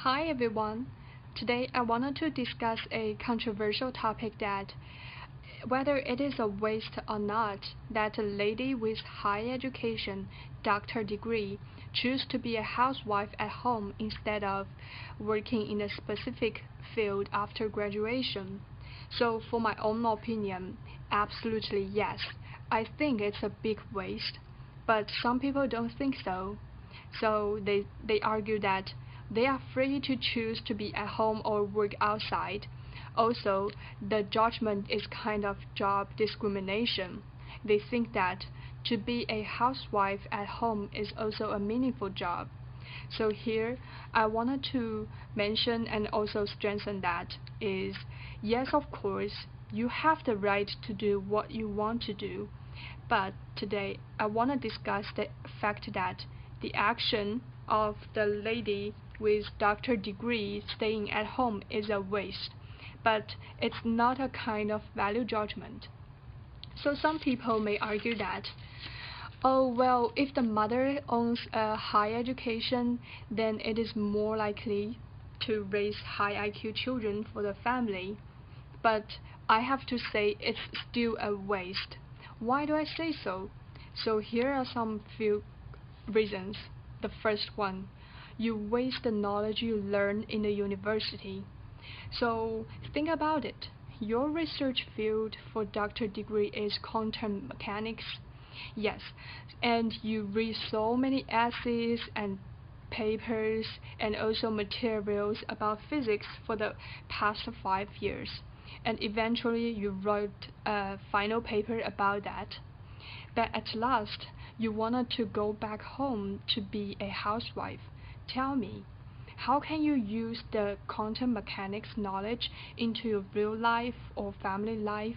Hi everyone. Today I wanted to discuss a controversial topic that whether it is a waste or not that a lady with high education, doctor degree, choose to be a housewife at home instead of working in a specific field after graduation. So for my own opinion, absolutely yes. I think it's a big waste, but some people don't think so. So they argue that they are free to choose to be at home or work outside. Also, the judgment is kind of job discrimination. They think that to be a housewife at home is also a meaningful job. So here, I wanted to mention and also strengthen that is yes, of course, you have the right to do what you want to do. But today, I want to discuss the fact that the action of the lady with doctor degree staying at home is a waste, but it's not a kind of value judgment. So some people may argue that, oh well, if the mother owns a high education, then it is more likely to raise high IQ children for the family. But I have to say it's still a waste. Why do I say so? So here are some few reasons. The first one, you waste the knowledge you learn in the university. So think about it. Your research field for doctor degree is quantum mechanics. Yes, and you read so many essays and papers and also materials about physics for the past 5 years. And eventually you wrote a final paper about that. But at last, you wanted to go back home to be a housewife. Tell me, how can you use the quantum mechanics knowledge into your real life or family life?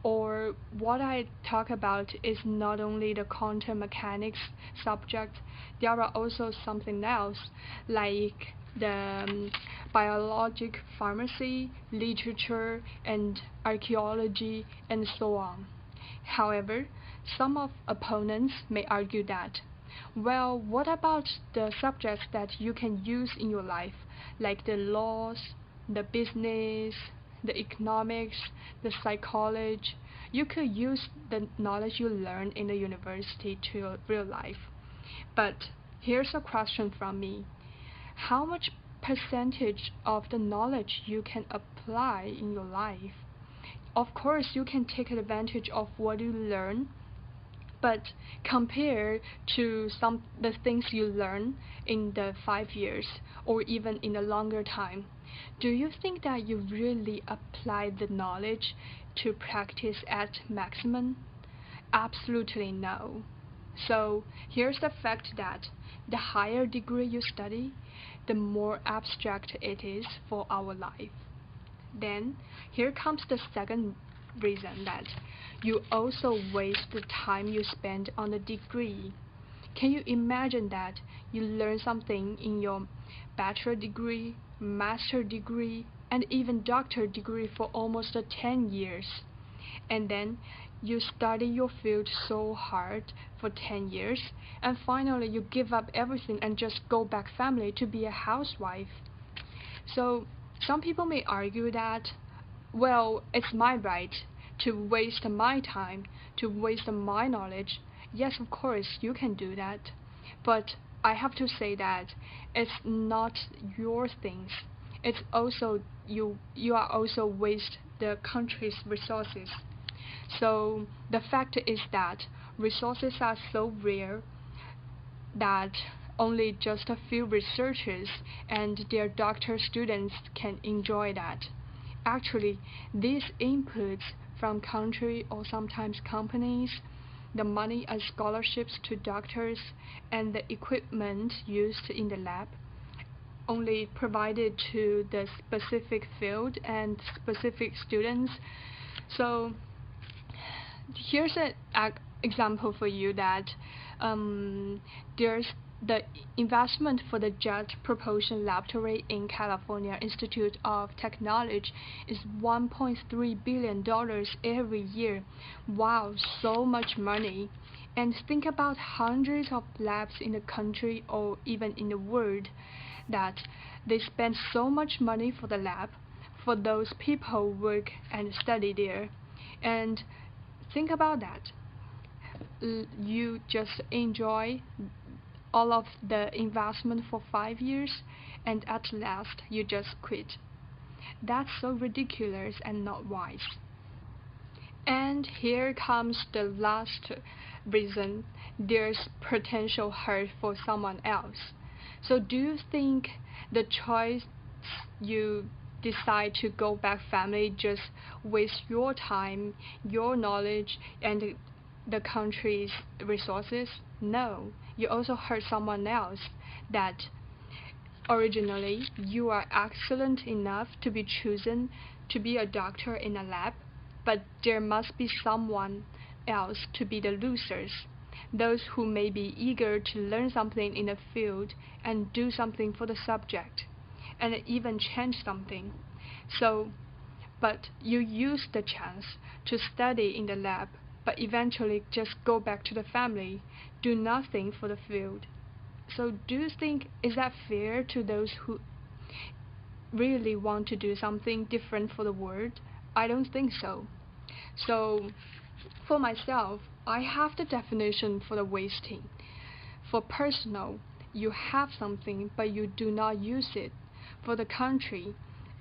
Or what I talk about is not only the quantum mechanics subject, there are also something else like the biologic pharmacy, literature, and archaeology, and so on. However, some of opponents may argue that, well, what about the subjects that you can use in your life, like the laws, the business, the economics, the psychology? You could use the knowledge you learn in the university to your real life. But here's a question from me. How much percentage of the knowledge you can apply in your life? Of course, you can take advantage of what you learn, but compared to some the things you learn in the 5 years or even in a longer time, do you think that you really apply the knowledge to practice at maximum? Absolutely no. So here's the fact that the higher degree you study, the more abstract it is for our life. Then here comes the second reason that you also waste the time you spend on the degree. Can you imagine that you learn something in your bachelor degree, master degree, and even doctor degree for almost 10 years, and then you study your field so hard for 10 years, and finally you give up everything and just go back family to be a housewife? So some people may argue that, well, it's my right to waste my time, to waste my knowledge. Yes, of course, you can do that. But I have to say that it's not your things. It's also you are also waste the country's resources. So the fact is that resources are so rare that only just a few researchers and their doctor students can enjoy that. Actually, these inputs from country or sometimes companies, the money and scholarships to doctors, and the equipment used in the lab only provided to the specific field and specific students. So here's an example for you that there's the investment for the Jet Propulsion Laboratory in California Institute of Technology is $1.3 billion every year. Wow, so much money. And think about hundreds of labs in the country or even in the world. that they spend so much money for the lab, for those people work and study there. And think about that. You just enjoy all of the investment for 5 years, and at last you just quit. That's so ridiculous and not wise. And here comes the last reason: there's potential hurt for someone else. So, do you think the choice you decide to go back family just waste your time, your knowledge, and the country's resources? No, you also hurt someone else that originally you are excellent enough to be chosen to be a doctor in a lab, but there must be someone else to be the losers, those who may be eager to learn something in the field and do something for the subject, and even change something. So, but you use the chance to study in the lab, but eventually just go back to the family, do nothing for the field. So do you think is that fair to those who really want to do something different for the world? I don't think so. So for myself, I have the definition for the wasting. For personal, you have something but you do not use it. For the country,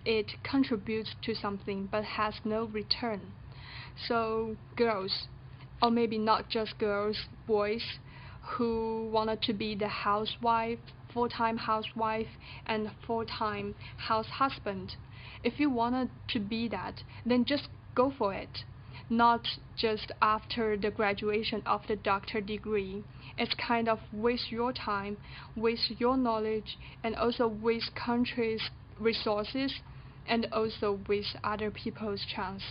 it contributes to something but has no return. So girls, or maybe not just girls, boys who wanted to be the housewife, full-time housewife, and full-time house husband. If you wanted to be that, then just go for it. Not just after the graduation of the doctor degree. It's kind of waste your time, waste your knowledge, and also waste country's resources, and also waste other people's chance.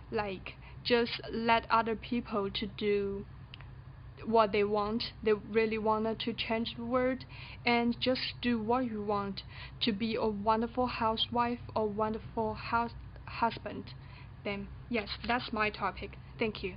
Like, just let other people to do what they want. They really wanted to change the world, and just do what you want to be a wonderful housewife or wonderful husband. Then yes, that's my topic. Thank you.